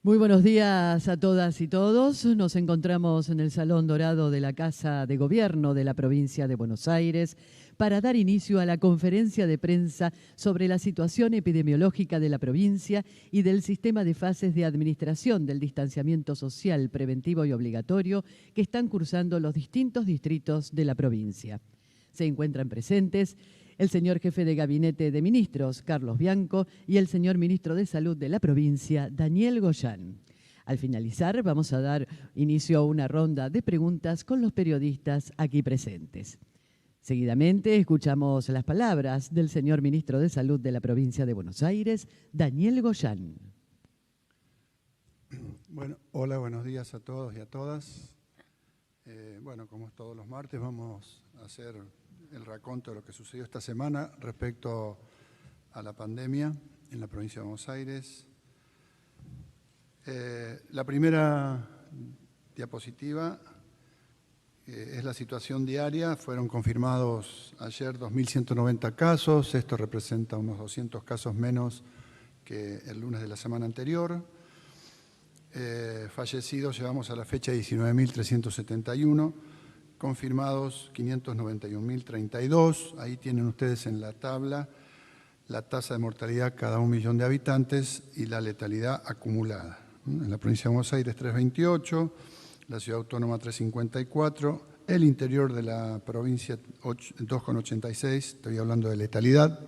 Muy buenos días a todas y todos. Nos encontramos en el Salón Dorado de la Casa de Gobierno de la provincia de Buenos Aires para dar inicio a la conferencia de prensa sobre la situación epidemiológica de la provincia y del sistema de fases de administración del distanciamiento social preventivo y obligatorio que están cursando los distintos distritos de la provincia. Se encuentran presentes el señor jefe de Gabinete de Ministros, Carlos Bianco, y el señor ministro de Salud de la provincia, Daniel Goyán. Al finalizar, vamos a dar inicio a una ronda de preguntas con los periodistas aquí presentes. Seguidamente, escuchamos las palabras del señor ministro de Salud de la provincia de Buenos Aires, Daniel Goyán. Bueno, hola, buenos días a todos y a todas. Bueno, como es todos los martes, vamos a hacer el raconto de lo que sucedió esta semana respecto a la pandemia en la provincia de Buenos Aires. La primera diapositiva es la situación diaria. Fueron confirmados ayer 2.190 casos. Esto representa unos 200 casos menos que el lunes de la semana anterior. Fallecidos llevamos a la fecha 19.371. Confirmados 591.032. Ahí tienen ustedes en la tabla la tasa de mortalidad cada 1 millón de habitantes y la letalidad acumulada. En la provincia de Buenos Aires 3,28, la ciudad autónoma 3,54, el interior de la provincia 2,86, estoy hablando de letalidad,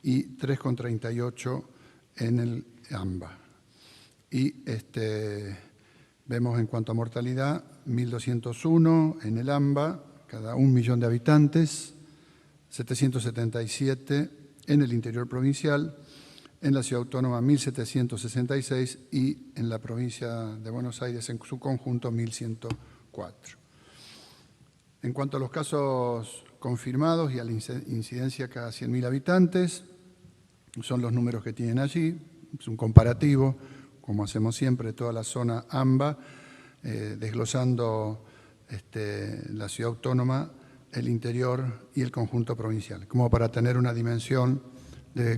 y 3,38 en el AMBA. Y vemos en cuanto a mortalidad, 1.201 en el AMBA, cada 1 millón de habitantes, 777 en el interior provincial, en la ciudad autónoma 1.766 y en la provincia de Buenos Aires en su conjunto 1.104. En cuanto a los casos confirmados y a la incidencia cada 100.000 habitantes, son los números que tienen allí, es un comparativo, como hacemos siempre, toda la zona AMBA, desglosando la ciudad autónoma, el interior y el conjunto provincial, como para tener una dimensión,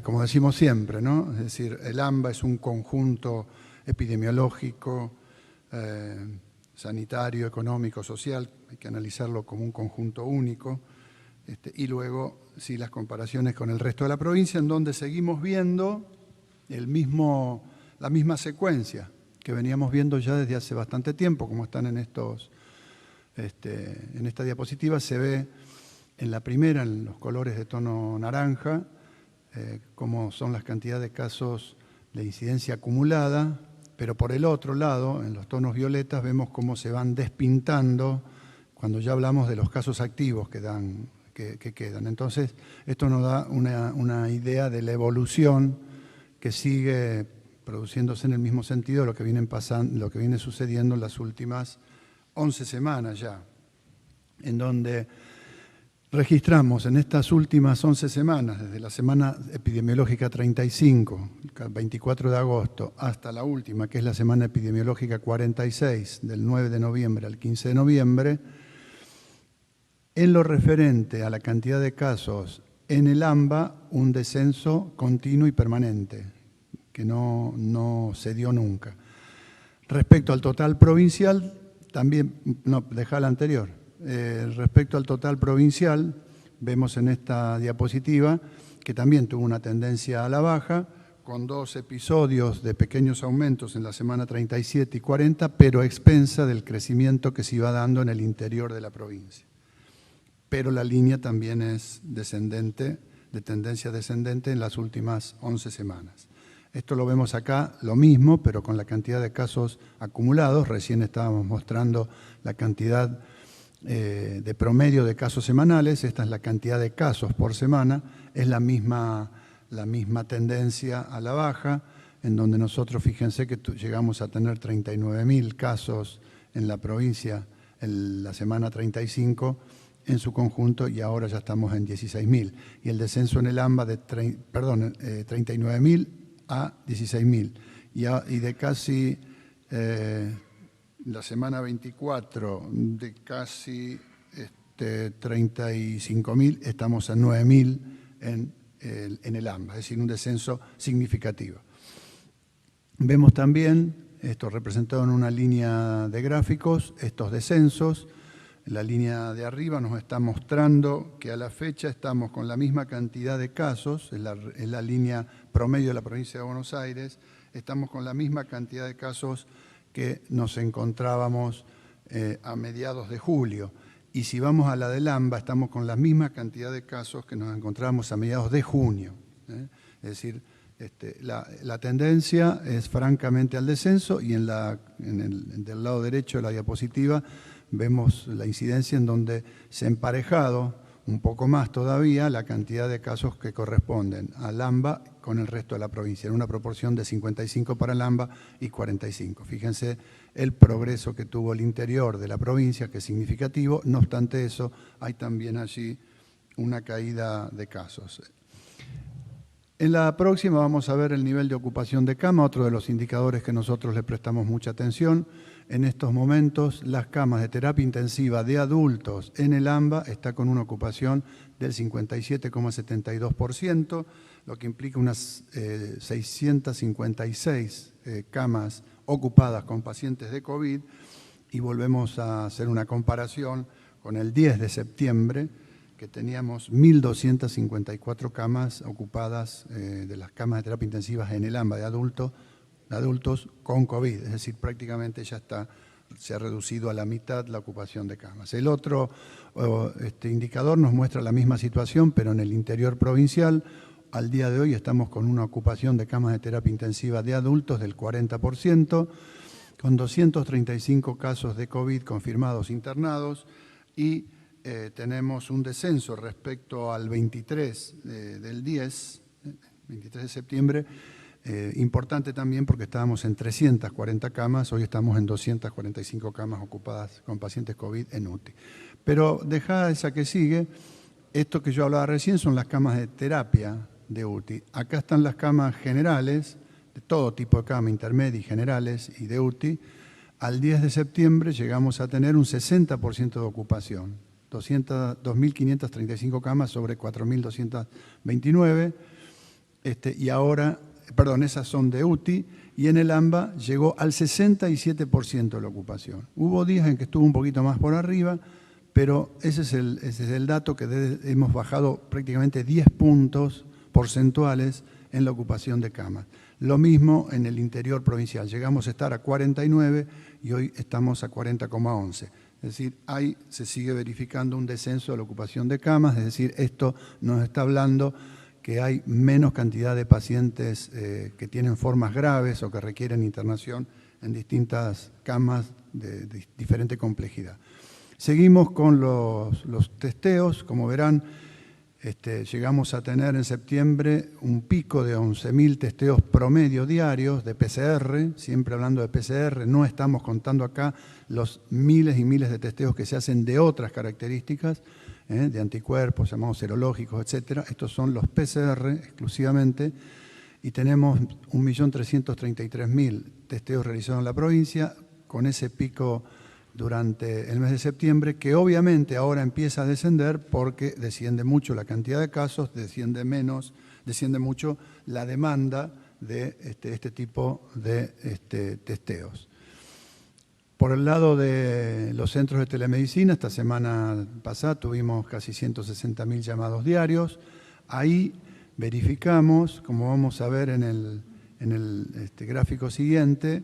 como decimos siempre, ¿no? Es decir, el AMBA es un conjunto epidemiológico, sanitario, económico, social, hay que analizarlo como un conjunto único, y luego, sí, las comparaciones con el resto de la provincia, en donde seguimos viendo la misma secuencia que veníamos viendo ya desde hace bastante tiempo, como están en esta diapositiva, se ve en la primera, en los colores de tono naranja, cómo son las cantidades de casos de incidencia acumulada, pero por el otro lado, en los tonos violetas, vemos cómo se van despintando cuando ya hablamos de los casos activos que quedan. Entonces, esto nos da una idea de la evolución que sigue produciéndose en el mismo sentido de lo que viene sucediendo en las últimas 11 semanas ya, en donde registramos en estas últimas 11 semanas, desde la semana epidemiológica 35, el 24 de agosto, hasta la última, que es la semana epidemiológica 46, del 9 de noviembre al 15 de noviembre, en lo referente a la cantidad de casos en el AMBA, un descenso continuo y permanente, que no se dio nunca. Respecto al total provincial, también, no, dejá la anterior. Respecto al total provincial, vemos en esta diapositiva que también tuvo una tendencia a la baja, con 2 episodios de pequeños aumentos en la semana 37 y 40, pero a expensa del crecimiento que se iba dando en el interior de la provincia. Pero la línea también es descendente, de tendencia descendente en las últimas 11 semanas. Esto lo vemos acá, lo mismo, pero con la cantidad de casos acumulados. Recién estábamos mostrando la cantidad de promedio de casos semanales. Esta es la cantidad de casos por semana. Es la misma tendencia a la baja, en donde nosotros, fíjense que llegamos a tener 39.000 casos en la provincia en la semana 35 en su conjunto, y ahora ya estamos en 16.000. Y el descenso en el AMBA de 39.000 a 16.000, y de casi la semana 24 de casi 35.000, estamos en 9.000 en el AMBA, es decir, un descenso significativo. Vemos también, esto representado en una línea de gráficos, estos descensos. La línea de arriba nos está mostrando que a la fecha estamos con la misma cantidad de casos, es la línea promedio de la provincia de Buenos Aires, estamos con la misma cantidad de casos que nos encontrábamos a mediados de julio. Y si vamos a la del AMBA, estamos con la misma cantidad de casos que nos encontrábamos a mediados de junio. Es decir, la tendencia es francamente al descenso y del lado derecho de la diapositiva vemos la incidencia en donde se ha emparejado un poco más todavía la cantidad de casos que corresponden al AMBA con el resto de la provincia, en una proporción de 55 para el AMBA y 45. Fíjense el progreso que tuvo el interior de la provincia, que es significativo. No obstante eso, hay también allí una caída de casos. En la próxima vamos a ver el nivel de ocupación de cama, otro de los indicadores que nosotros le prestamos mucha atención. En estos momentos, las camas de terapia intensiva de adultos en el AMBA está con una ocupación del 57,72%, lo que implica unas 656 camas ocupadas con pacientes de COVID, y volvemos a hacer una comparación con el 10 de septiembre, que teníamos 1.254 camas ocupadas de las camas de terapia intensivas en el AMBA de adultos con COVID, es decir, prácticamente ya se ha reducido a la mitad la ocupación de camas. El otro indicador nos muestra la misma situación, pero en el interior provincial. Al día de hoy estamos con una ocupación de camas de terapia intensiva de adultos del 40%, con 235 casos de COVID confirmados internados, y tenemos un descenso respecto al 23 del 23 de septiembre, importante también porque estábamos en 340 camas, hoy estamos en 245 camas ocupadas con pacientes COVID en UTI. Pero dejada esa que sigue, esto que yo hablaba recién son las camas de terapia de UTI. Acá están las camas generales, de todo tipo de camas, intermedias, generales y de UTI. Al 10 de septiembre llegamos a tener un 60% de ocupación. 2.535 camas sobre 4.229, y ahora, perdón, esas son de UTI, y en el AMBA llegó al 67% de la ocupación. Hubo días en que estuvo un poquito más por arriba, pero ese es el dato que hemos bajado prácticamente 10 puntos porcentuales en la ocupación de camas. Lo mismo en el interior provincial, llegamos a estar a 49 y hoy estamos a 40,11. Es decir, ahí se sigue verificando un descenso de la ocupación de camas, es decir, esto nos está hablando que hay menos cantidad de pacientes que tienen formas graves o que requieren internación en distintas camas de diferente complejidad. Seguimos con los testeos. Como verán, llegamos a tener en septiembre un pico de 11.000 testeos promedio diarios de PCR, siempre hablando de PCR, no estamos contando acá los miles y miles de testeos que se hacen de otras características, de anticuerpos, llamados serológicos, etcétera. Estos son los PCR exclusivamente, y tenemos 1.333.000 testeos realizados en la provincia, con ese pico durante el mes de septiembre, que obviamente ahora empieza a descender porque desciende mucho la cantidad de casos, desciende mucho la demanda de este tipo de testeos. Por el lado de los centros de telemedicina, esta semana pasada tuvimos casi 160.000 llamados diarios. Ahí verificamos, como vamos a ver en el gráfico siguiente,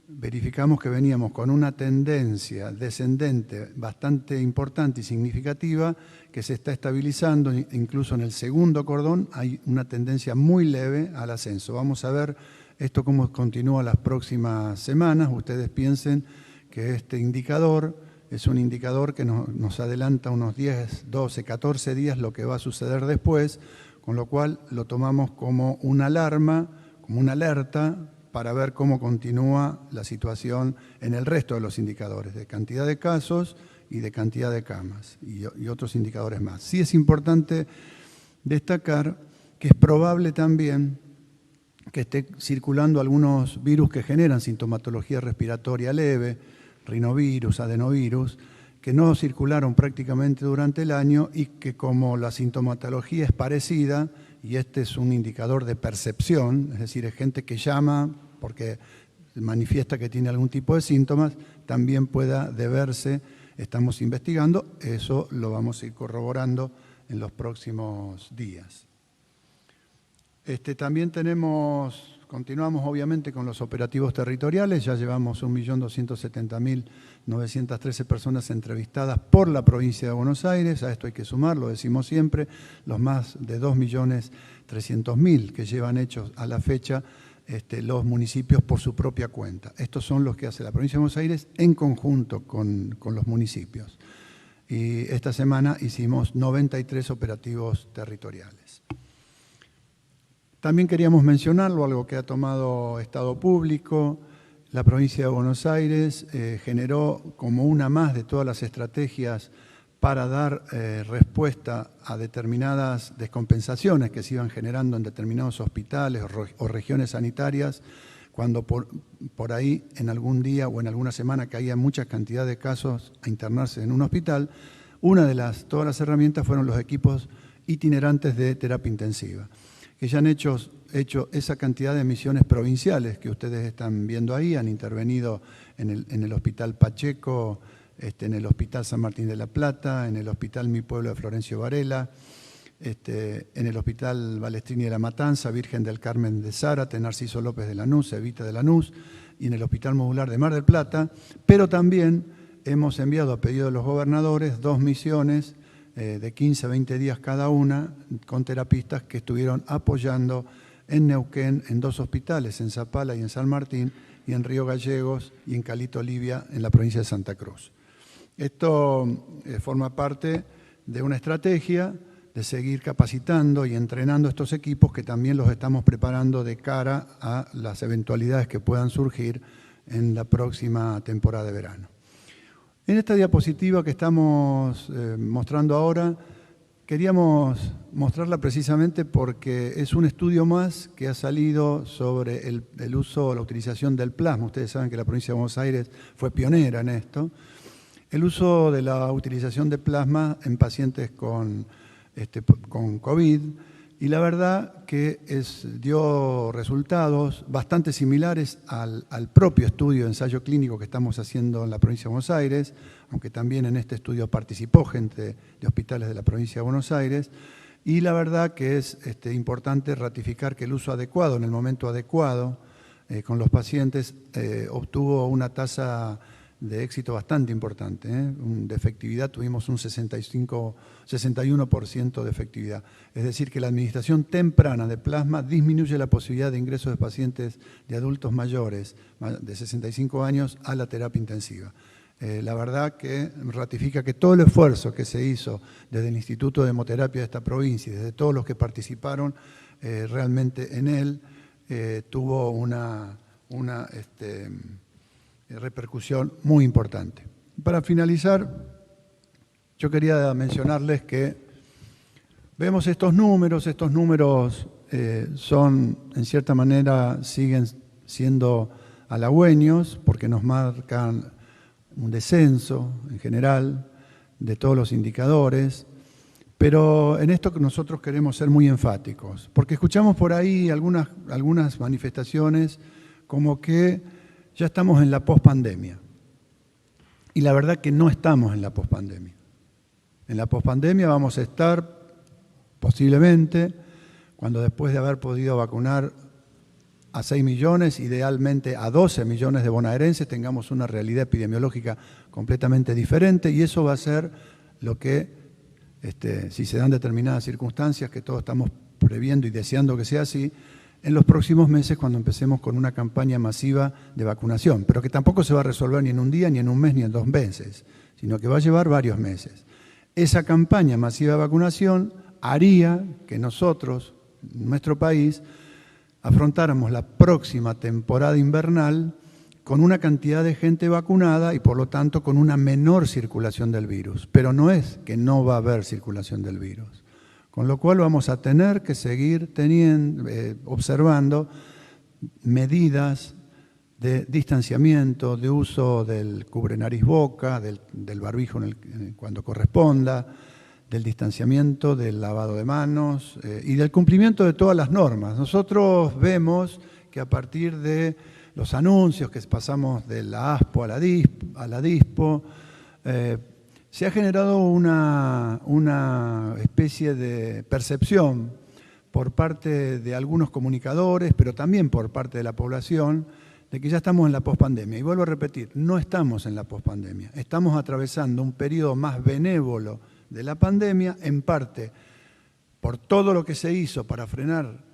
verificamos que veníamos con una tendencia descendente bastante importante y significativa que se está estabilizando. Incluso en el segundo cordón hay una tendencia muy leve al ascenso. Vamos a ver esto cómo continúa las próximas semanas. Ustedes piensen que este indicador es un indicador que nos adelanta unos 10, 12, 14 días lo que va a suceder después, con lo cual lo tomamos como una alarma, como una alerta para ver cómo continúa la situación en el resto de los indicadores, de cantidad de casos y de cantidad de camas y otros indicadores más. Sí es importante destacar que es probable también que esté circulando algunos virus que generan sintomatología respiratoria leve, rinovirus, adenovirus, que no circularon prácticamente durante el año y que, como la sintomatología es parecida, y este es un indicador de percepción, es decir, es gente que llama porque manifiesta que tiene algún tipo de síntomas, también pueda deberse, estamos investigando, eso lo vamos a ir corroborando en los próximos días. También continuamos obviamente con los operativos territoriales, ya llevamos 1.270.913 personas entrevistadas por la provincia de Buenos Aires, a esto hay que sumar, lo decimos siempre, los más de 2.300.000 que llevan hechos a la fecha los municipios por su propia cuenta. Estos son los que hace la provincia de Buenos Aires en conjunto con los municipios. Y esta semana hicimos 93 operativos territoriales. También queríamos mencionarlo, algo que ha tomado Estado Público. La provincia de Buenos Aires generó como una más de todas las estrategias para dar respuesta a determinadas descompensaciones que se iban generando en determinados hospitales o regiones sanitarias, cuando por ahí en algún día o en alguna semana caía mucha cantidad de casos a internarse en un hospital. Una de todas las herramientas fueron los equipos itinerantes de terapia intensiva, que ya han hecho esa cantidad de misiones provinciales que ustedes están viendo ahí, han intervenido en el Hospital Pacheco, en el Hospital San Martín de la Plata, en el Hospital Mi Pueblo de Florencio Varela, en el Hospital Balestrini de la Matanza, Virgen del Carmen de Zárate, Narciso López de Lanús, Evita de Lanús, y en el Hospital Modular de Mar del Plata, pero también hemos enviado a pedido de los gobernadores 2 misiones de 15 a 20 días cada una, con terapistas que estuvieron apoyando en Neuquén, en 2 hospitales, en Zapala y en San Martín, y en Río Gallegos y en Calito Olivia, en la provincia de Santa Cruz. Esto forma parte de una estrategia de seguir capacitando y entrenando estos equipos, que también los estamos preparando de cara a las eventualidades que puedan surgir en la próxima temporada de verano. En esta diapositiva que estamos mostrando ahora, queríamos mostrarla precisamente porque es un estudio más que ha salido sobre el uso, la utilización del plasma. Ustedes saben que la provincia de Buenos Aires fue pionera en esto. El uso de la utilización de plasma en pacientes con COVID, y la verdad que dio resultados bastante similares al propio estudio de ensayo clínico que estamos haciendo en la provincia de Buenos Aires, aunque también en este estudio participó gente de hospitales de la provincia de Buenos Aires, y la verdad que es importante ratificar que el uso adecuado, en el momento adecuado, con los pacientes, obtuvo una tasa de éxito bastante importante. De efectividad tuvimos un 61% de efectividad. Es decir, que la administración temprana de plasma disminuye la posibilidad de ingreso de pacientes de adultos mayores de 65 años a la terapia intensiva. La verdad que ratifica que todo el esfuerzo que se hizo desde el Instituto de Hemoterapia de esta provincia y desde todos los que participaron realmente en él tuvo una repercusión muy importante. Para finalizar, yo quería mencionarles que vemos estos números son, en cierta manera, siguen siendo halagüeños porque nos marcan un descenso en general de todos los indicadores, pero en esto que nosotros queremos ser muy enfáticos, porque escuchamos por ahí algunas manifestaciones como que ya estamos en la pospandemia. Y la verdad que no estamos en la pospandemia. En la pospandemia vamos a estar posiblemente cuando, después de haber podido vacunar a 6 millones, idealmente a 12 millones de bonaerenses, tengamos una realidad epidemiológica completamente diferente, y eso va a ser lo que, si se dan determinadas circunstancias que todos estamos previendo y deseando que sea así, en los próximos meses, cuando empecemos con una campaña masiva de vacunación, pero que tampoco se va a resolver ni en un día, ni en un mes, ni en 2 meses, sino que va a llevar varios meses. Esa campaña masiva de vacunación haría que nosotros, nuestro país, afrontáramos la próxima temporada invernal con una cantidad de gente vacunada y, por lo tanto, con una menor circulación del virus. Pero no es que no va a haber circulación del virus. Con lo cual vamos a tener que seguir observando medidas de distanciamiento, de uso del cubre nariz-boca, del barbijo cuando corresponda, del distanciamiento, del lavado de manos y del cumplimiento de todas las normas. Nosotros vemos que a partir de los anuncios que pasamos de la ASPO a la DISPO, se ha generado una especie de percepción por parte de algunos comunicadores, pero también por parte de la población, de que ya estamos en la pospandemia. Y vuelvo a repetir, no estamos en la pospandemia, estamos atravesando un periodo más benévolo de la pandemia, en parte por todo lo que se hizo para frenar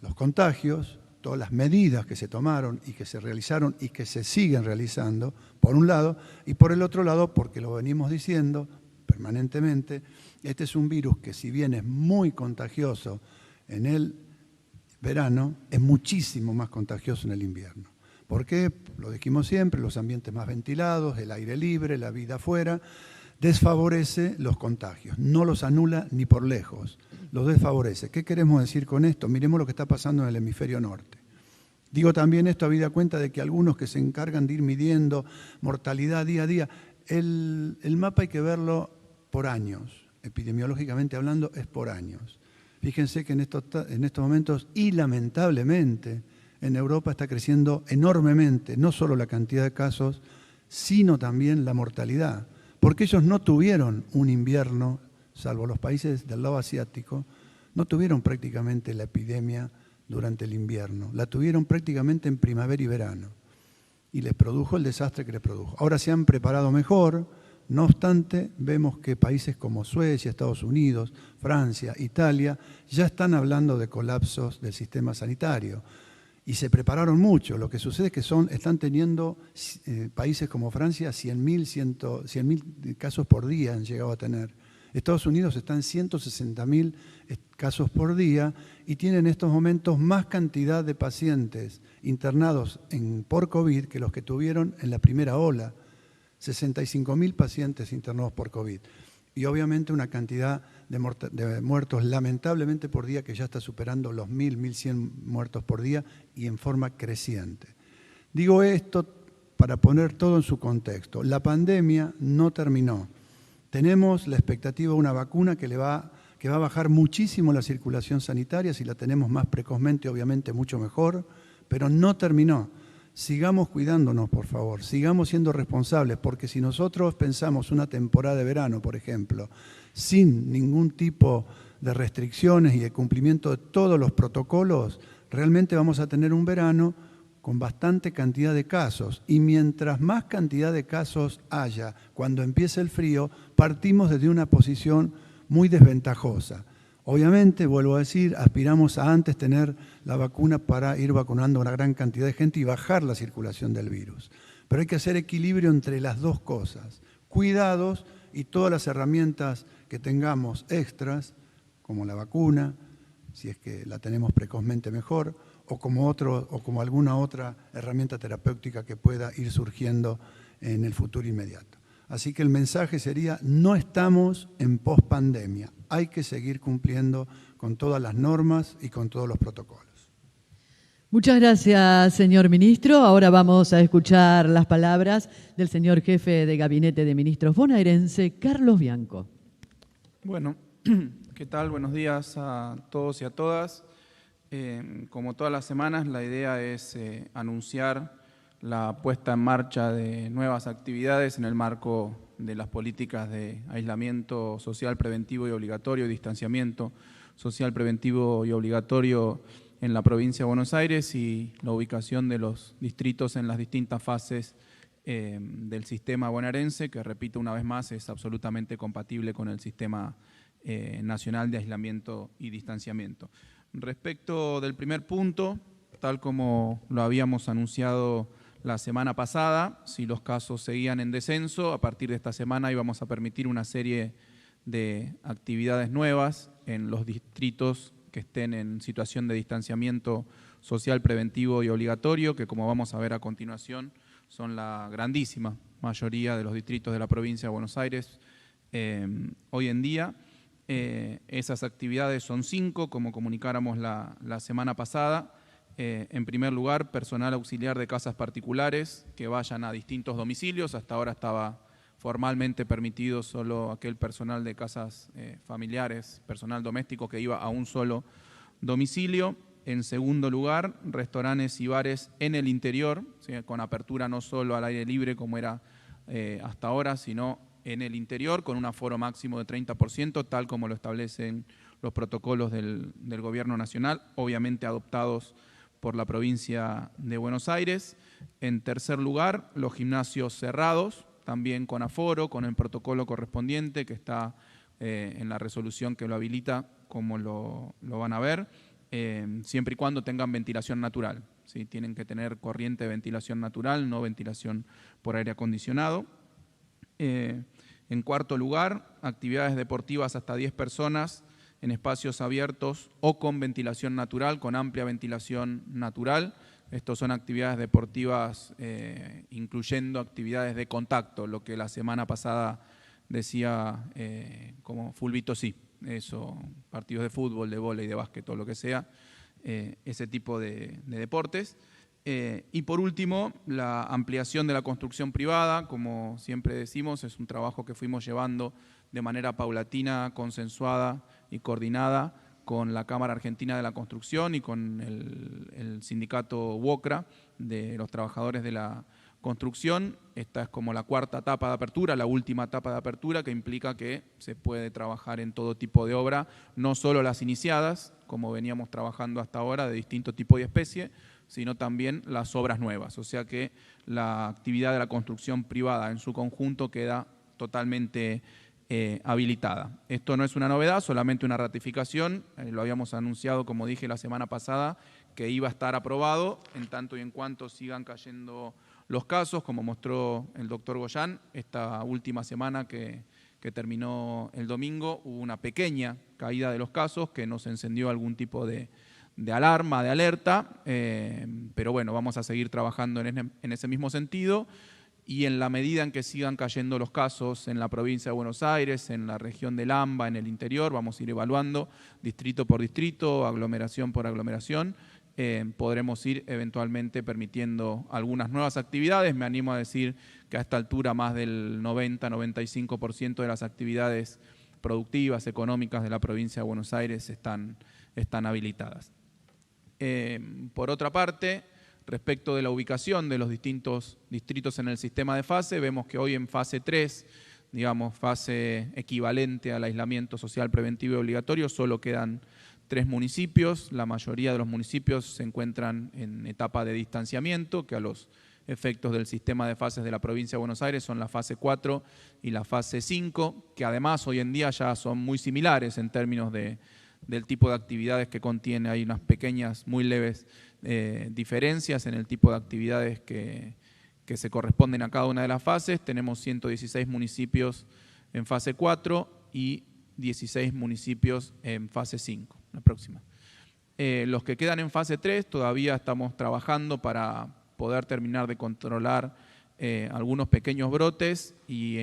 los contagios, todas las medidas que se tomaron y que se realizaron y que se siguen realizando, por un lado, y por el otro lado, porque lo venimos diciendo permanentemente, este es un virus que, si bien es muy contagioso en el verano, es muchísimo más contagioso en el invierno. ¿Por qué? Lo dijimos siempre, los ambientes más ventilados, el aire libre, la vida afuera, desfavorece los contagios, no los anula ni por lejos, los desfavorece. ¿Qué queremos decir con esto? Miremos lo que está pasando en el hemisferio norte. Digo también esto habida cuenta de que algunos que se encargan de ir midiendo mortalidad día a día, el mapa hay que verlo por años, epidemiológicamente hablando es por años. Fíjense que en estos momentos, y lamentablemente, en Europa está creciendo enormemente, no solo la cantidad de casos, sino también la mortalidad. Porque ellos no tuvieron un invierno, salvo los países del lado asiático, no tuvieron prácticamente la epidemia durante el invierno, la tuvieron prácticamente en primavera y verano, y les produjo el desastre que les produjo. Ahora se han preparado mejor, no obstante, vemos que países como Suecia, Estados Unidos, Francia, Italia, ya están hablando de colapsos del sistema sanitario, y se prepararon mucho. Lo que sucede es que están teniendo países como Francia 100.000 casos por día han llegado a tener. Estados Unidos está en 160.000 casos por día y tiene en estos momentos más cantidad de pacientes internados por COVID que los que tuvieron en la primera ola. 65.000 pacientes internados por COVID. Y obviamente una cantidad de muertos lamentablemente por día que ya está superando los 1.100 muertos por día y en forma creciente. Digo esto para poner todo en su contexto. La pandemia no terminó. Tenemos la expectativa de una vacuna que va a bajar muchísimo la circulación sanitaria, si la tenemos más precozmente, obviamente mucho mejor, pero no terminó. Sigamos cuidándonos, por favor, sigamos siendo responsables, porque si nosotros pensamos una temporada de verano, por ejemplo, sin ningún tipo de restricciones y de cumplimiento de todos los protocolos, realmente vamos a tener un verano con bastante cantidad de casos. Y mientras más cantidad de casos haya cuando empiece el frío, partimos desde una posición muy desventajosa. Obviamente, vuelvo a decir, aspiramos a antes tener la vacuna para ir vacunando a una gran cantidad de gente y bajar la circulación del virus. Pero hay que hacer equilibrio entre las dos cosas. Cuidados y todas las herramientas que tengamos extras, como la vacuna, si es que la tenemos precozmente mejor, o como alguna otra herramienta terapéutica que pueda ir surgiendo en el futuro inmediato. Así que el mensaje sería, no estamos en pospandemia, hay que seguir cumpliendo con todas las normas y con todos los protocolos. Muchas gracias, señor ministro. Ahora vamos a escuchar las palabras del señor jefe de Gabinete de Ministros bonaerense, Carlos Bianco. Bueno, ¿qué tal? Buenos días a todos y a todas. Como todas las semanas, la idea es anunciar la puesta en marcha de nuevas actividades en el marco de las políticas de aislamiento social preventivo y obligatorio, distanciamiento social preventivo y obligatorio en la provincia de Buenos Aires y la ubicación de los distritos en las distintas fases del sistema bonaerense, que repito una vez más, es absolutamente compatible con el sistema nacional de aislamiento y distanciamiento. Respecto del primer punto, tal como lo habíamos anunciado la semana pasada, si los casos seguían en descenso, a partir de esta semana íbamos a permitir una serie de actividades nuevas en los distritos que estén en situación de distanciamiento social preventivo y obligatorio, que como vamos a ver a continuación, son la grandísima mayoría de los distritos de la provincia de Buenos Aires hoy en día. Esas actividades son 5, como comunicáramos la semana pasada. En primer lugar, personal auxiliar de casas particulares que vayan a distintos domicilios. Hasta ahora estaba formalmente permitido solo aquel personal de casas familiares, personal doméstico que iba a un solo domicilio. En segundo lugar, restaurantes y bares en el interior, ¿sí? Con apertura no solo al aire libre como era hasta ahora, sino en el interior, con un aforo máximo de 30%, tal como lo establecen los protocolos del Gobierno Nacional, obviamente adoptados por la provincia de Buenos Aires. En tercer lugar, los gimnasios cerrados, también con aforo, con el protocolo correspondiente que está en la resolución que lo habilita, como lo van a ver, siempre y cuando tengan ventilación natural, ¿sí? Tienen que tener corriente de ventilación natural, no ventilación por aire acondicionado. En cuarto lugar, actividades deportivas hasta 10 personas en espacios abiertos o con ventilación natural, con amplia ventilación natural. Estos son actividades deportivas incluyendo actividades de contacto, lo que la semana pasada decía como fulbito sí, eso, partidos de fútbol, de vóley, de básquet, todo lo que sea, ese tipo de deportes. Y por último, la ampliación de la construcción privada, como siempre decimos, es un trabajo que fuimos llevando de manera paulatina, consensuada y coordinada con la Cámara Argentina de la Construcción y con el sindicato UOCRA de los trabajadores de la construcción. Esta es como la cuarta etapa de apertura, la última etapa de apertura, que implica que se puede trabajar en todo tipo de obra, no solo las iniciadas, como veníamos trabajando hasta ahora, de distinto tipo y especie, sino también las obras nuevas. O sea que la actividad de la construcción privada en su conjunto queda totalmente habilitada. Esto no es una novedad, solamente una ratificación. Lo habíamos anunciado, como dije la semana pasada, que iba a estar aprobado en tanto y en cuanto sigan cayendo los casos, como mostró el doctor Goyán. Esta última semana que terminó el domingo hubo una pequeña caída de los casos que nos encendió algún tipo de alarma, de alerta, pero bueno, vamos a seguir trabajando en ese mismo sentido. Y en la medida en que sigan cayendo los casos en la provincia de Buenos Aires, en la región del AMBA, en el interior, vamos a ir evaluando distrito por distrito, aglomeración por aglomeración. Podremos ir eventualmente permitiendo algunas nuevas actividades. Me animo a decir que a esta altura más del 90-95% de las actividades productivas, económicas de la provincia de Buenos Aires están habilitadas. Por otra parte, respecto de la ubicación de los distintos distritos en el sistema de fase, vemos que hoy en fase 3, digamos fase equivalente al aislamiento social preventivo y obligatorio, solo quedan 3 municipios. La mayoría de los municipios se encuentran en etapa de distanciamiento, que a los efectos del sistema de fases de la provincia de Buenos Aires son la fase 4 y la fase 5, que además hoy en día ya son muy similares en términos del tipo de actividades que contiene. Hay unas pequeñas, muy leves diferencias en el tipo de actividades que se corresponden a cada una de las fases. Tenemos 116 municipios en fase 4 y 16 municipios en fase 5, la próxima. Los que quedan en fase 3 todavía estamos trabajando para poder terminar de controlar algunos pequeños brotes, y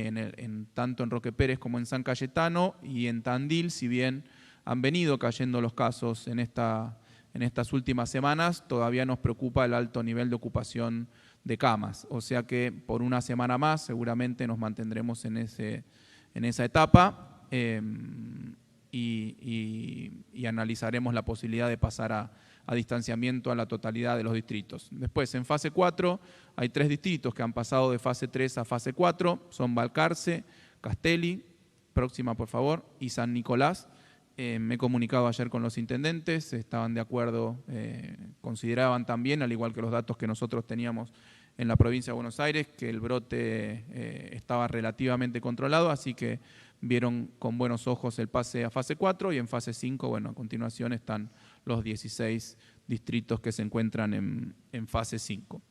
tanto en Roque Pérez como en San Cayetano y en Tandil, si bien han venido cayendo los casos en estas últimas semanas, todavía nos preocupa el alto nivel de ocupación de camas. O sea que por una semana más seguramente nos mantendremos en esa etapa y analizaremos la posibilidad de pasar a distanciamiento a la totalidad de los distritos. Después, en fase 4, hay 3 distritos que han pasado de fase 3 a fase 4, son Balcarce, Castelli, próxima por favor, y San Nicolás. Me he comunicado ayer con los intendentes, estaban de acuerdo, consideraban también, al igual que los datos que nosotros teníamos en la provincia de Buenos Aires, que el brote estaba relativamente controlado, así que vieron con buenos ojos el pase a fase 4, y en fase 5, bueno, a continuación están los 16 distritos que se encuentran en fase 5.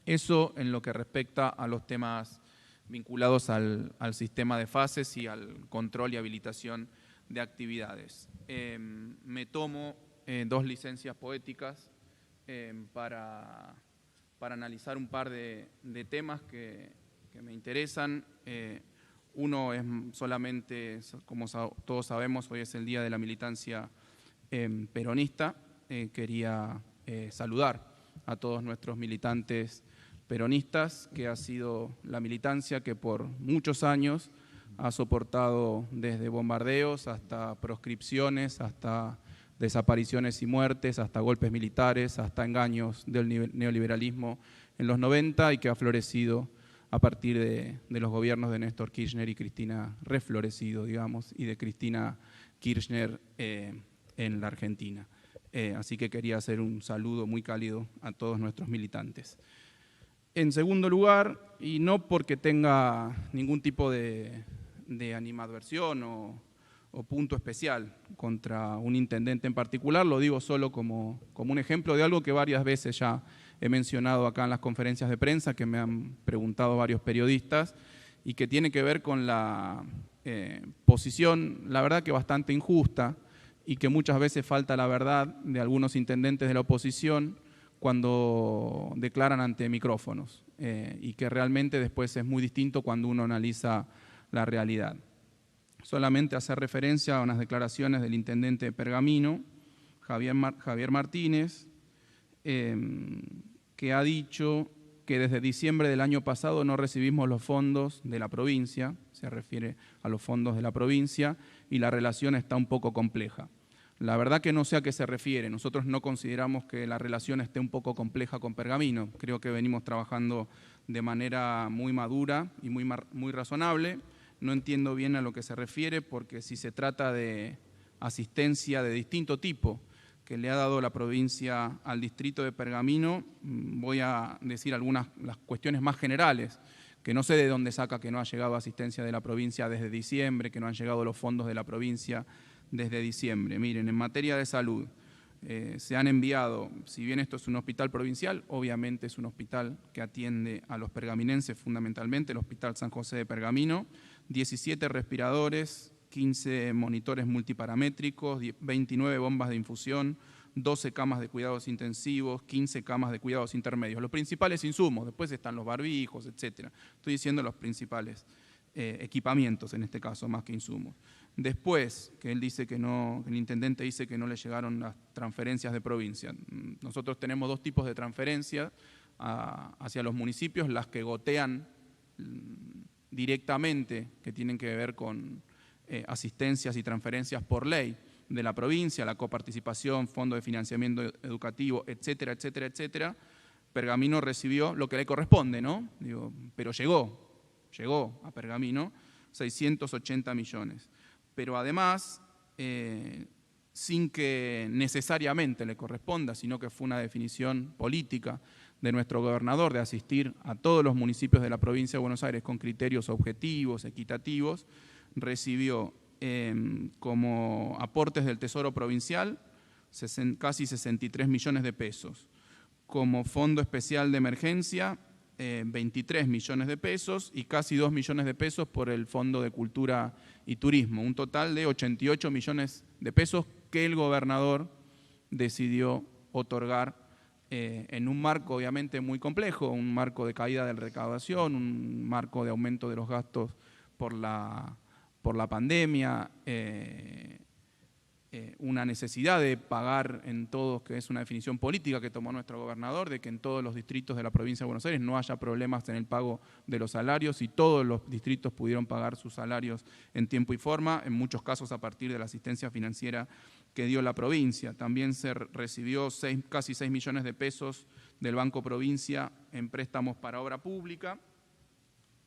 Eso en lo que respecta a los temas vinculados al sistema de fases y al control y habilitación de actividades. Me tomo 2 licencias poéticas para analizar un par de temas que me interesan. Uno es solamente, como todos sabemos, hoy es el Día de la Militancia Peronista. Quería saludar a todos nuestros militantes peronistas, que ha sido la militancia que por muchos años ha soportado desde bombardeos hasta proscripciones, hasta desapariciones y muertes, hasta golpes militares, hasta engaños del neoliberalismo en los 90 y que ha florecido a partir de los gobiernos de Néstor Kirchner y Cristina, reflorecido, digamos, y de Cristina Kirchner en la Argentina. Así que quería hacer un saludo muy cálido a todos nuestros militantes. En segundo lugar, y no porque tenga ningún tipo de animadversión o punto especial contra un intendente en particular, lo digo solo como un ejemplo de algo que varias veces ya he mencionado acá en las conferencias de prensa, que me han preguntado varios periodistas, y que tiene que ver con la posición, la verdad que bastante injusta, y que muchas veces falta la verdad de algunos intendentes de la oposición cuando declaran ante micrófonos, y que realmente después es muy distinto cuando uno analiza la realidad. Solamente hacer referencia a unas declaraciones del intendente de Pergamino, Javier Martínez, que ha dicho que desde diciembre del año pasado no recibimos los fondos de la provincia, se refiere a los fondos de la provincia, y la relación está un poco compleja. La verdad que no sé a qué se refiere, nosotros no consideramos que la relación esté un poco compleja con Pergamino, creo que venimos trabajando de manera muy madura y muy razonable. No entiendo bien a lo que se refiere, porque si se trata de asistencia de distinto tipo que le ha dado la provincia al distrito de Pergamino, voy a decir las cuestiones más generales, que no sé de dónde saca que no ha llegado asistencia de la provincia desde diciembre, que no han llegado los fondos de la provincia desde diciembre. Miren, en materia de salud, se han enviado, si bien esto es un hospital provincial, obviamente es un hospital que atiende a los pergaminenses fundamentalmente, el Hospital San José de Pergamino, 17 respiradores, 15 monitores multiparamétricos, 29 bombas de infusión, 12 camas de cuidados intensivos, 15 camas de cuidados intermedios. Los principales insumos, después están los barbijos, etcétera. Estoy diciendo los principales equipamientos en este caso, más que insumos. Después, que él dice que no, el intendente dice que no le llegaron las transferencias de provincia. Nosotros tenemos dos tipos de transferencias hacia los municipios, las que gotean directamente, que tienen que ver con asistencias y transferencias por ley de la provincia, la coparticipación, fondo de financiamiento educativo, etcétera, etcétera, etcétera. Pergamino recibió lo que le corresponde, ¿no? Digo, pero llegó a Pergamino 680 millones. Pero además, sin que necesariamente le corresponda, sino que fue una definición política de nuestro gobernador de asistir a todos los municipios de la provincia de Buenos Aires con criterios objetivos, equitativos, recibió como aportes del Tesoro Provincial casi 63 millones de pesos, como fondo especial de emergencia 23 millones de pesos y casi 2 millones de pesos por el Fondo de Cultura y Turismo, un total de 88 millones de pesos que el gobernador decidió otorgar en un marco obviamente muy complejo, un marco de caída de la recaudación, un marco de aumento de los gastos por la pandemia, una necesidad de pagar en todos, que es una definición política que tomó nuestro gobernador, de que en todos los distritos de la provincia de Buenos Aires no haya problemas en el pago de los salarios y todos los distritos pudieron pagar sus salarios en tiempo y forma, en muchos casos a partir de la asistencia financiera que dio la provincia. También se recibió casi 6 millones de pesos del Banco Provincia en préstamos para obra pública.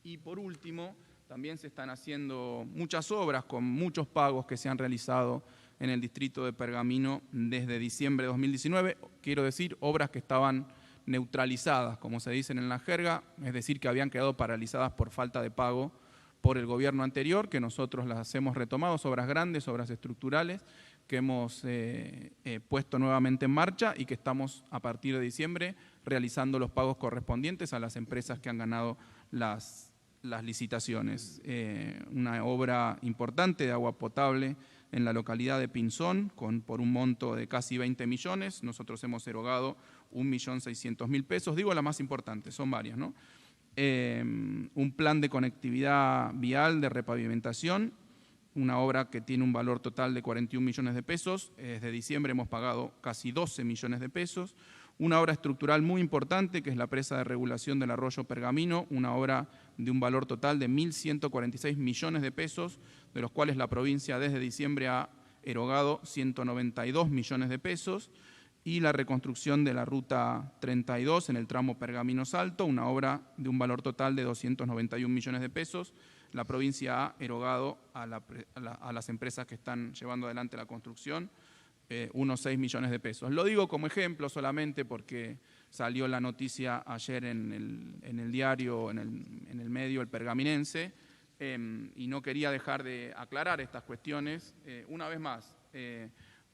Y por último, también se están haciendo muchas obras con muchos pagos que se han realizado en el distrito de Pergamino desde diciembre de 2019. Quiero decir, obras que estaban neutralizadas, como se dicen en la jerga, es decir, que habían quedado paralizadas por falta de pago por el gobierno anterior, que nosotros las hemos retomado, obras grandes, obras estructurales, que hemos puesto nuevamente en marcha y que estamos a partir de diciembre realizando los pagos correspondientes a las empresas que han ganado las licitaciones. Una obra importante de agua potable en la localidad de Pinzón, por un monto de casi 20 millones. Nosotros hemos erogado 1.600.000 pesos. Digo la más importante, son varias, ¿no? Un plan de conectividad vial de repavimentación, una obra que tiene un valor total de 41 millones de pesos. Desde diciembre hemos pagado casi 12 millones de pesos. Una obra estructural muy importante, que es la presa de regulación del arroyo Pergamino, una obra de un valor total de 1.146 millones de pesos, de los cuales la provincia desde diciembre ha erogado 192 millones de pesos, y la reconstrucción de la Ruta 32 en el tramo Pergamino-Salto, una obra de un valor total de 291 millones de pesos. La provincia ha erogado a las empresas que están llevando adelante la construcción unos 6 millones de pesos. Lo digo como ejemplo solamente porque salió la noticia ayer en el diario, en el medio El Pergaminense, y no quería dejar de aclarar estas cuestiones una vez más,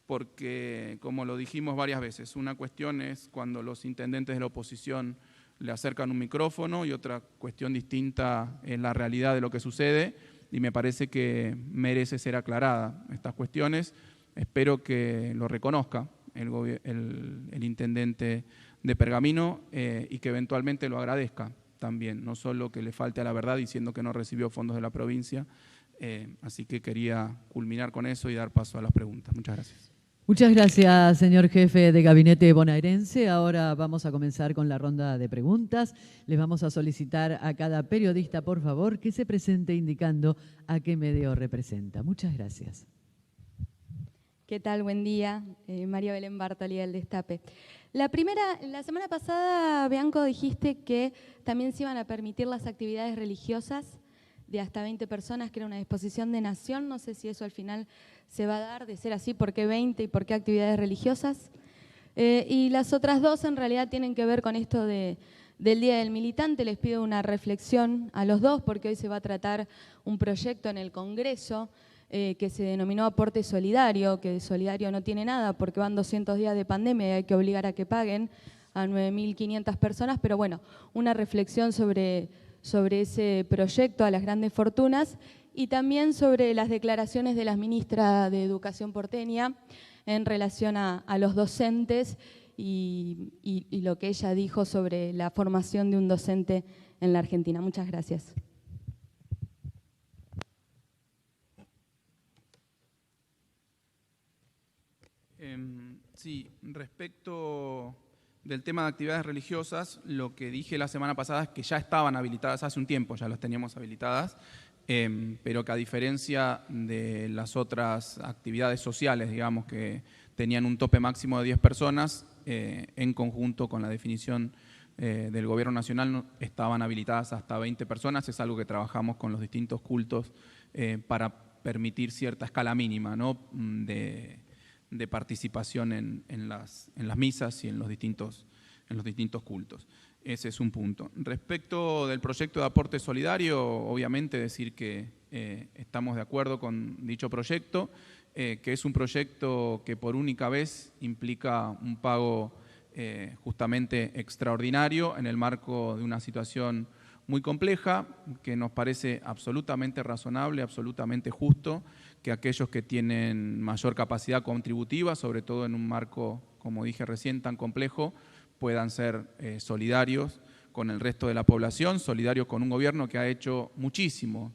porque, como lo dijimos varias veces, una cuestión es cuando los intendentes de la oposición le acercan un micrófono y otra cuestión distinta es la realidad de lo que sucede, y me parece que merece ser aclarada estas cuestiones. Espero que lo reconozca el intendente de Pergamino y que eventualmente lo agradezca también, no solo que le falte a la verdad diciendo que no recibió fondos de la provincia. Así que quería culminar con eso y dar paso a las preguntas. Muchas gracias. Muchas gracias, señor jefe de gabinete bonaerense. Ahora vamos a comenzar con la ronda de preguntas. Les vamos a solicitar a cada periodista, por favor, que se presente indicando a qué medio representa. Muchas gracias. ¿Qué tal? Buen día. María Belén Bartoli, del Destape. La semana pasada, Bianco, dijiste que también se iban a permitir las actividades religiosas de hasta 20 personas, que era una disposición de nación. No sé si eso al final se va a dar, de ser así, ¿por qué 20 y por qué actividades religiosas? Y las otras dos en realidad tienen que ver con esto del Día del Militante. Les pido una reflexión a los dos, porque hoy se va a tratar un proyecto en el Congreso que se denominó aporte solidario, que de solidario no tiene nada porque van 200 días de pandemia y hay que obligar a que paguen a 9.500 personas, pero bueno, una reflexión sobre ese proyecto a las grandes fortunas y también sobre las declaraciones de la ministra de Educación porteña en relación a los docentes y lo que ella dijo sobre la formación de un docente en la Argentina. Muchas gracias. Sí, respecto del tema de actividades religiosas, lo que dije la semana pasada es que ya estaban habilitadas, hace un tiempo ya las teníamos habilitadas, pero que a diferencia de las otras actividades sociales, digamos, que tenían un tope máximo de 10 personas, en conjunto con la definición del Gobierno Nacional estaban habilitadas hasta 20 personas. Es algo que trabajamos con los distintos cultos para permitir cierta escala mínima, ¿no?, de participación en las misas y en los distintos cultos. Ese es un punto. Respecto del proyecto de aporte solidario, obviamente decir que estamos de acuerdo con dicho proyecto, que es un proyecto que por única vez implica un pago justamente extraordinario en el marco de una situación muy compleja, que nos parece absolutamente razonable, absolutamente justo, que aquellos que tienen mayor capacidad contributiva, sobre todo en un marco, como dije recién, tan complejo, puedan ser solidarios con el resto de la población, solidarios con un gobierno que ha hecho muchísimo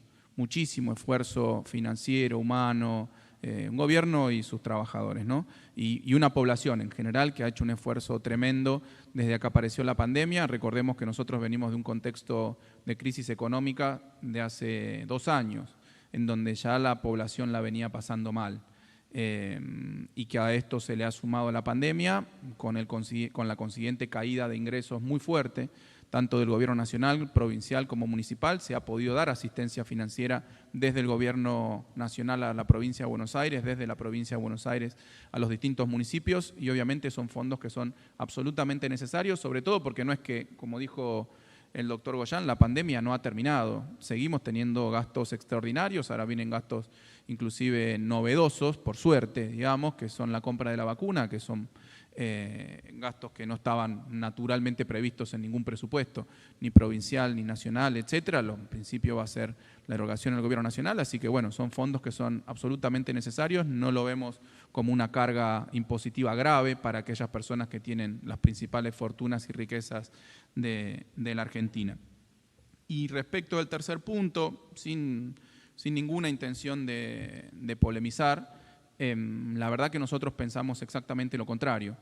esfuerzo financiero, humano, un gobierno y sus trabajadores, ¿no? Y una población en general que ha hecho un esfuerzo tremendo desde que apareció la pandemia. Recordemos que nosotros venimos de un contexto de crisis económica de hace 2 años, en donde ya la población la venía pasando mal, y que a esto se le ha sumado la pandemia con la consiguiente caída de ingresos muy fuerte, tanto del gobierno nacional, provincial como municipal. Se ha podido dar asistencia financiera desde el gobierno nacional a la provincia de Buenos Aires, desde la provincia de Buenos Aires a los distintos municipios, y obviamente son fondos que son absolutamente necesarios, sobre todo porque no es que, como dijo el doctor Goyán, la pandemia no ha terminado. Seguimos teniendo gastos extraordinarios, ahora vienen gastos inclusive novedosos, por suerte, digamos, que son la compra de la vacuna, que son gastos que no estaban naturalmente previstos en ningún presupuesto, ni provincial, ni nacional, etcétera. En principio va a ser la erogación del gobierno nacional, así que bueno, son fondos que son absolutamente necesarios. No lo vemos como una carga impositiva grave para aquellas personas que tienen las principales fortunas y riquezas de la Argentina. Y respecto del tercer punto, sin ninguna intención de polemizar, la verdad que nosotros pensamos exactamente lo contrario,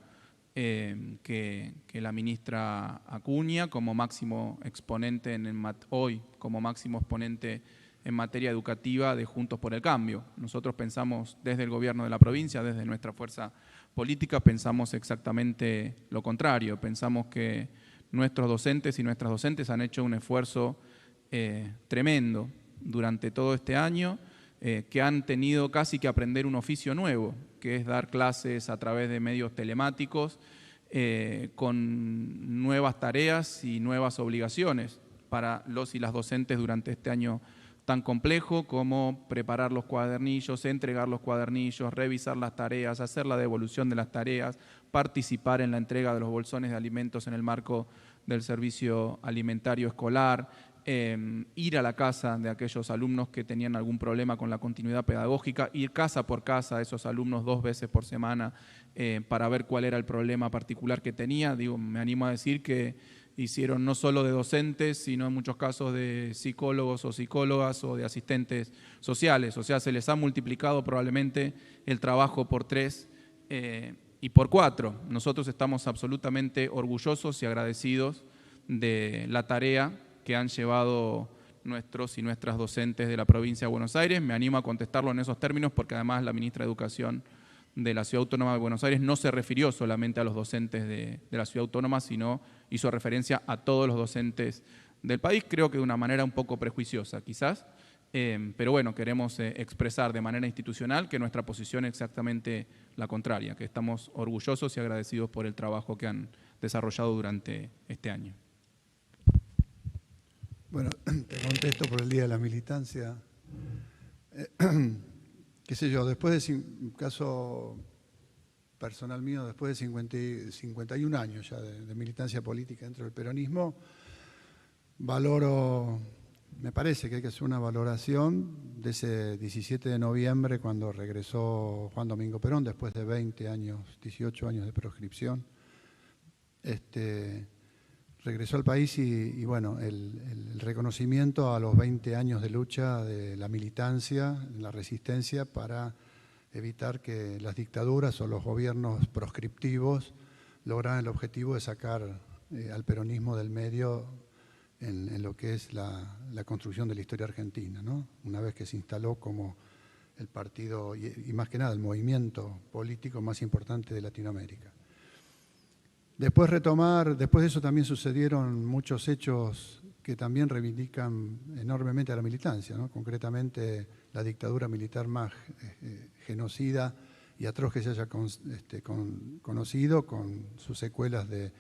que la ministra Acuña, como máximo exponente hoy como máximo exponente en materia educativa de Juntos por el Cambio. Nosotros pensamos desde el gobierno de la provincia, desde nuestra fuerza política, pensamos exactamente lo contrario. Pensamos que nuestros docentes y nuestras docentes han hecho un esfuerzo tremendo durante todo este año, que han tenido casi que aprender un oficio nuevo, que es dar clases a través de medios telemáticos, con nuevas tareas y nuevas obligaciones para los y las docentes durante este año tan complejo, como preparar los cuadernillos, entregar los cuadernillos, revisar las tareas, hacer la devolución de las tareas, participar en la entrega de los bolsones de alimentos en el marco del servicio alimentario escolar, ir a la casa de aquellos alumnos que tenían algún problema con la continuidad pedagógica, ir casa por casa a esos alumnos 2 veces por semana para ver cuál era el problema particular que tenía. Digo, me animo a decir que hicieron no solo de docentes, sino en muchos casos de psicólogos o psicólogas o de asistentes sociales. O sea, se les ha multiplicado probablemente el trabajo por 3 y por 4. Nosotros estamos absolutamente orgullosos y agradecidos de la tarea que han llevado nuestros y nuestras docentes de la provincia de Buenos Aires. Me animo a contestarlo en esos términos porque además la ministra de Educación de la Ciudad Autónoma de Buenos Aires no se refirió solamente a los docentes de la Ciudad Autónoma, sino hizo referencia a todos los docentes del país, creo que de una manera un poco prejuiciosa quizás, pero bueno, queremos expresar de manera institucional que nuestra posición es exactamente la contraria, que estamos orgullosos y agradecidos por el trabajo que han desarrollado durante este año. Bueno, te contesto por el Día de la Militancia. Qué sé yo, después de un caso personal mío, después de 51 años ya de militancia política dentro del peronismo, valoro, me parece que hay que hacer una valoración de ese 17 de noviembre cuando regresó Juan Domingo Perón, después de 20 años, 18 años de proscripción. Regresó al país y bueno, el reconocimiento a los 20 años de lucha de la militancia, la resistencia para evitar que las dictaduras o los gobiernos proscriptivos lograran el objetivo de sacar al peronismo del medio en lo que es la construcción de la historia argentina, ¿no? Una vez que se instaló como el partido y más que nada el movimiento político más importante de Latinoamérica. Después de eso también sucedieron muchos hechos que también reivindican enormemente a la militancia, ¿no? Concretamente la dictadura militar más genocida y atroz que se haya conocido, con sus secuelas de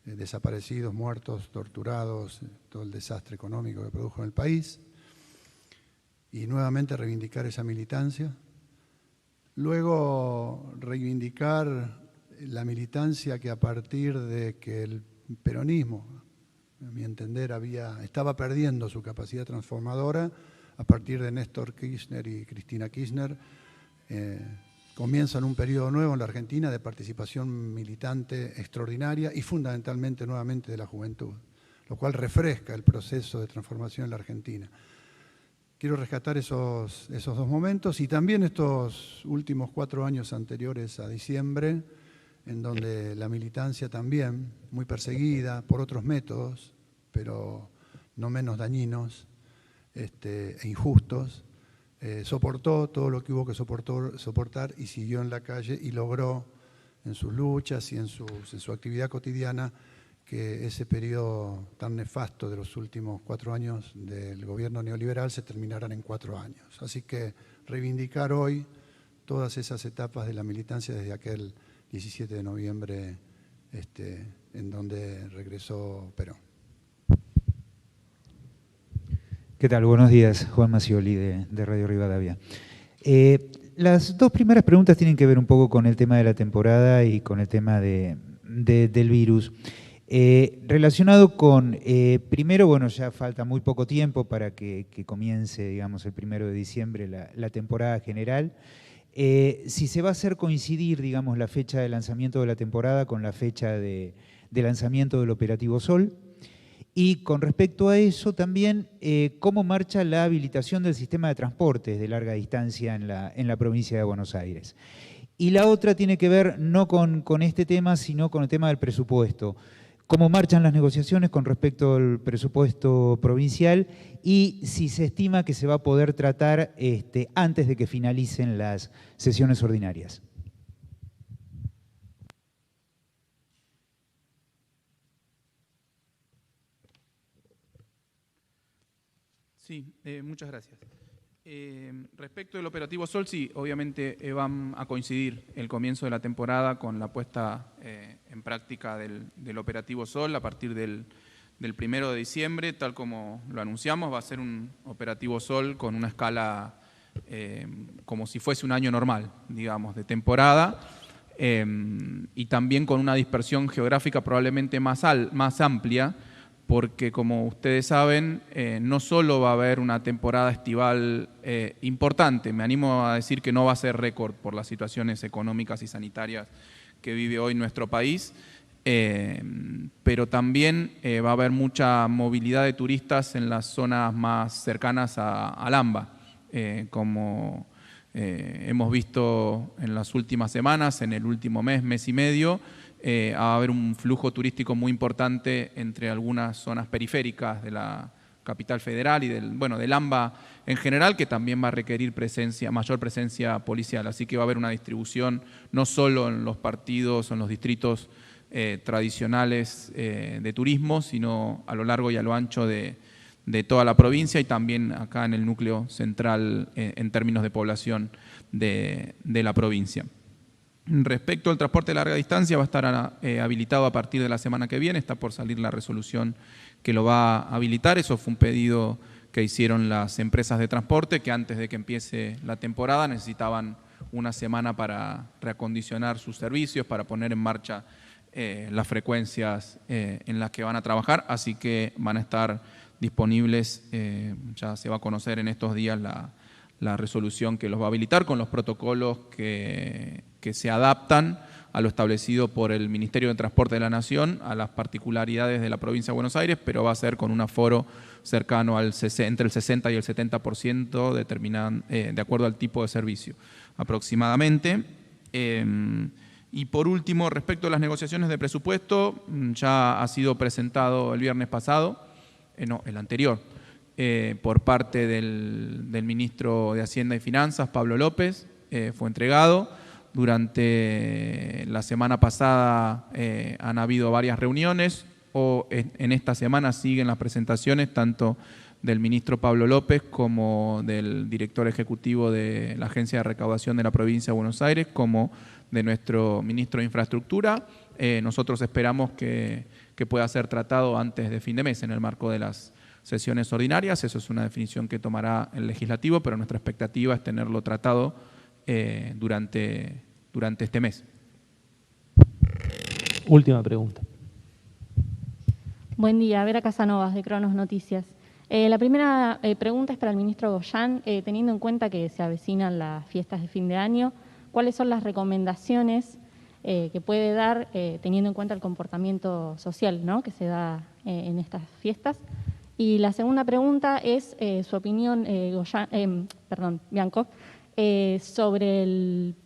desaparecidos, muertos, torturados, todo el desastre económico que produjo en el país, y nuevamente reivindicar esa militancia. Luego reivindicar la militancia que a partir de que el peronismo, a mi entender, estaba perdiendo su capacidad transformadora, a partir de Néstor Kirchner y Cristina Kirchner, comienzan un periodo nuevo en la Argentina de participación militante extraordinaria y fundamentalmente nuevamente de la juventud, lo cual refresca el proceso de transformación en la Argentina. Quiero rescatar esos 2 momentos y también estos últimos 4 años anteriores a diciembre, en donde la militancia también, muy perseguida por otros métodos, pero no menos dañinos e injustos, soportó todo lo que hubo que soportar y siguió en la calle y logró en sus luchas y en su actividad cotidiana que ese periodo tan nefasto de los últimos 4 años del gobierno neoliberal se terminaran en 4 años. Así que reivindicar hoy todas esas etapas de la militancia desde aquel 17 de noviembre en donde regresó Perón. ¿Qué tal? Buenos días, Juan Macioli de Radio Rivadavia. Las 2 primeras preguntas tienen que ver un poco con el tema de la temporada y con el tema del virus. Relacionado con, primero, bueno, ya falta muy poco tiempo para que comience, digamos, el 1 de diciembre la temporada general. Si se va a hacer coincidir, digamos, la fecha de lanzamiento de la temporada con la fecha de lanzamiento del Operativo Sol. Y con respecto a eso también, ¿cómo marcha la habilitación del sistema de transportes de larga distancia en la provincia de Buenos Aires? Y la otra tiene que ver no con este tema, sino con el tema del presupuesto. cómo marchan las negociaciones con respecto al presupuesto provincial y si se estima que se va a poder tratar antes de que finalicen las sesiones ordinarias. Sí, muchas gracias. Respecto del operativo Sol, sí, obviamente van a coincidir el comienzo de la temporada con la puesta en práctica del operativo Sol a partir del 1 de diciembre, tal como lo anunciamos. Va a ser un operativo Sol con una escala como si fuese un año normal, digamos, de temporada, y también con una dispersión geográfica probablemente más amplia, porque como ustedes saben, no solo va a haber una temporada estival importante, me animo a decir que no va a ser récord por las situaciones económicas y sanitarias que vive hoy nuestro país, pero también va a haber mucha movilidad de turistas en las zonas más cercanas al AMBA, como hemos visto en las últimas semanas, en el último mes y medio. Va a haber un flujo turístico muy importante entre algunas zonas periféricas de la capital federal y del AMBA en general, que también va a requerir mayor presencia policial. Así que va a haber una distribución no solo en los partidos o en los distritos tradicionales de turismo, sino a lo largo y a lo ancho de toda la provincia y también acá en el núcleo central en términos de población de la provincia. Respecto al transporte de larga distancia, va a estar habilitado a partir de la semana que viene, está por salir la resolución que lo va a habilitar. Eso fue un pedido que hicieron las empresas de transporte, que antes de que empiece la temporada necesitaban una semana para reacondicionar sus servicios, para poner en marcha las frecuencias en las que van a trabajar, así que van a estar disponibles, ya se va a conocer en estos días la resolución que los va a habilitar con los protocolos que se adaptan a lo establecido por el Ministerio de Transporte de la Nación, a las particularidades de la provincia de Buenos Aires, pero va a ser con un aforo cercano entre el 60 y el 70%, de acuerdo al tipo de servicio, aproximadamente. Y por último, respecto a las negociaciones de presupuesto, ya ha sido presentado el viernes pasado, el anterior, por parte del ministro de Hacienda y Finanzas, Pablo López, fue entregado. Durante la semana pasada han habido varias reuniones, en esta semana siguen las presentaciones tanto del ministro Pablo López como del director ejecutivo de la Agencia de Recaudación de la Provincia de Buenos Aires, como de nuestro ministro de Infraestructura. Nosotros esperamos que pueda ser tratado antes de fin de mes en el marco de las sesiones ordinarias. Eso es una definición que tomará el legislativo, pero nuestra expectativa es tenerlo tratado durante este mes. Última pregunta. Buen día, Vera Casanovas, de Cronos Noticias. La primera pregunta es para el ministro Goyán. Teniendo en cuenta que se avecinan las fiestas de fin de año, ¿cuáles son las recomendaciones que puede dar, teniendo en cuenta el comportamiento social, ¿no?, que se da en estas fiestas? Y la segunda pregunta es su opinión, Bianco, sobre el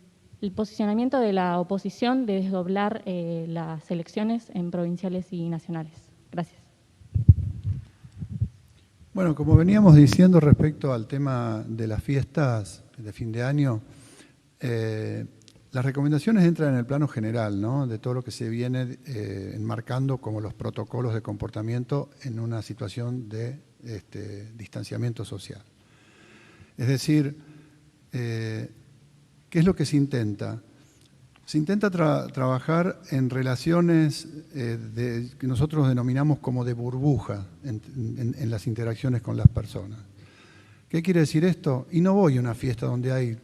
posicionamiento de la oposición de desdoblar las elecciones en provinciales y nacionales. Gracias. Bueno, como veníamos diciendo respecto al tema de las fiestas de fin de año, las recomendaciones entran en el plano general, ¿no?, de todo lo que se viene enmarcando como los protocolos de comportamiento en una situación de distanciamiento social. Es decir, ¿qué es lo que se intenta? Se intenta trabajar en relaciones que nosotros denominamos como de burbuja en las interacciones con las personas. ¿Qué quiere decir esto? Y no voy a una fiesta donde hay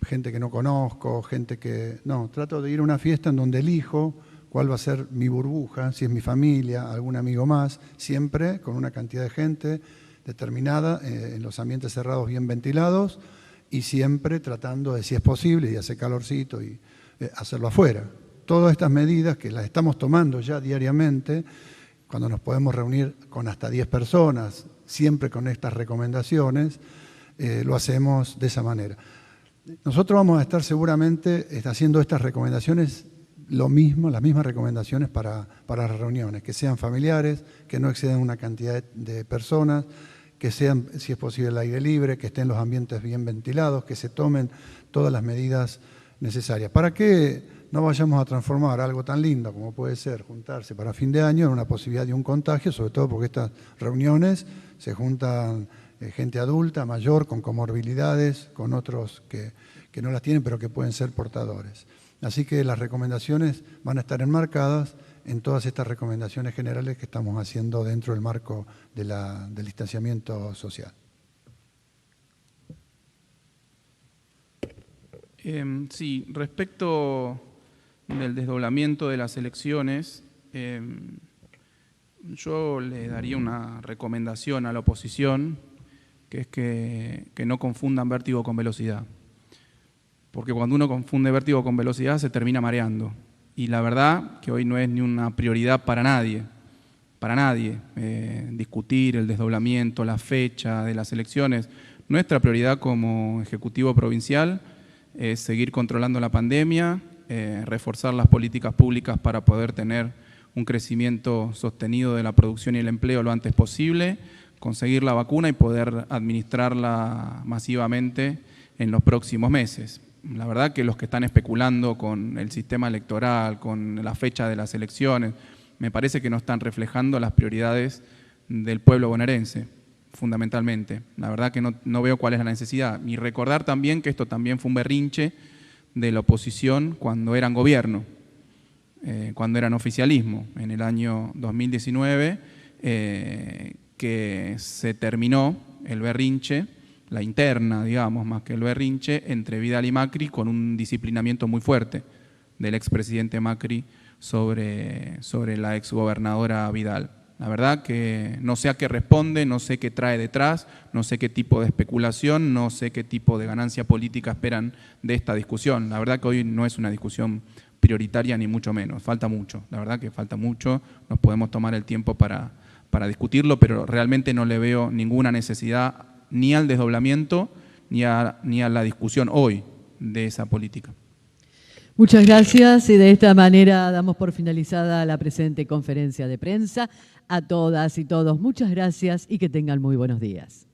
gente que no conozco, gente que... No, trato de ir a una fiesta en donde elijo cuál va a ser mi burbuja, si es mi familia, algún amigo más, siempre con una cantidad de gente determinada, en los ambientes cerrados bien ventilados, y siempre tratando de, si es posible, y hace calorcito, y hacerlo afuera. Todas estas medidas que las estamos tomando ya diariamente, cuando nos podemos reunir con hasta 10 personas, siempre con estas recomendaciones, lo hacemos de esa manera. Nosotros vamos a estar seguramente haciendo estas recomendaciones lo mismo, las mismas recomendaciones para las reuniones, que sean familiares, que no excedan una cantidad de personas, que sean, si es posible, al aire libre, que estén los ambientes bien ventilados, que se tomen todas las medidas necesarias. ¿Para qué no vayamos a transformar algo tan lindo como puede ser juntarse para fin de año en una posibilidad de un contagio, sobre todo porque estas reuniones se juntan gente adulta, mayor, con comorbilidades, con otros que no las tienen pero que pueden ser portadores? Así que las recomendaciones van a estar enmarcadas en todas estas recomendaciones generales que estamos haciendo dentro del marco del distanciamiento social. Sí, respecto del desdoblamiento de las elecciones, yo le daría una recomendación a la oposición, que es que no confundan vértigo con velocidad. Porque cuando uno confunde vértigo con velocidad se termina mareando. Y la verdad que hoy no es ni una prioridad para nadie, discutir el desdoblamiento, la fecha de las elecciones. Nuestra prioridad como Ejecutivo Provincial es seguir controlando la pandemia, reforzar las políticas públicas para poder tener un crecimiento sostenido de la producción y el empleo lo antes posible, conseguir la vacuna y poder administrarla masivamente en los próximos meses. La verdad que los que están especulando con el sistema electoral, con la fecha de las elecciones, me parece que no están reflejando las prioridades del pueblo bonaerense, fundamentalmente. La verdad que no veo cuál es la necesidad. Y recordar también que esto también fue un berrinche de la oposición cuando eran gobierno, cuando eran oficialismo, en el año 2019, que se terminó el berrinche, la interna, digamos, más que el berrinche, entre Vidal y Macri, con un disciplinamiento muy fuerte del expresidente Macri sobre la exgobernadora Vidal. La verdad que no sé a qué responde, no sé qué trae detrás, no sé qué tipo de especulación, no sé qué tipo de ganancia política esperan de esta discusión. La verdad que hoy no es una discusión prioritaria ni mucho menos, falta mucho, la verdad que falta mucho, nos podemos tomar el tiempo para discutirlo, pero realmente no le veo ninguna necesidad ni al desdoblamiento ni a la discusión hoy de esa política. Muchas gracias y de esta manera damos por finalizada la presente conferencia de prensa. A todas y todos, muchas gracias y que tengan muy buenos días.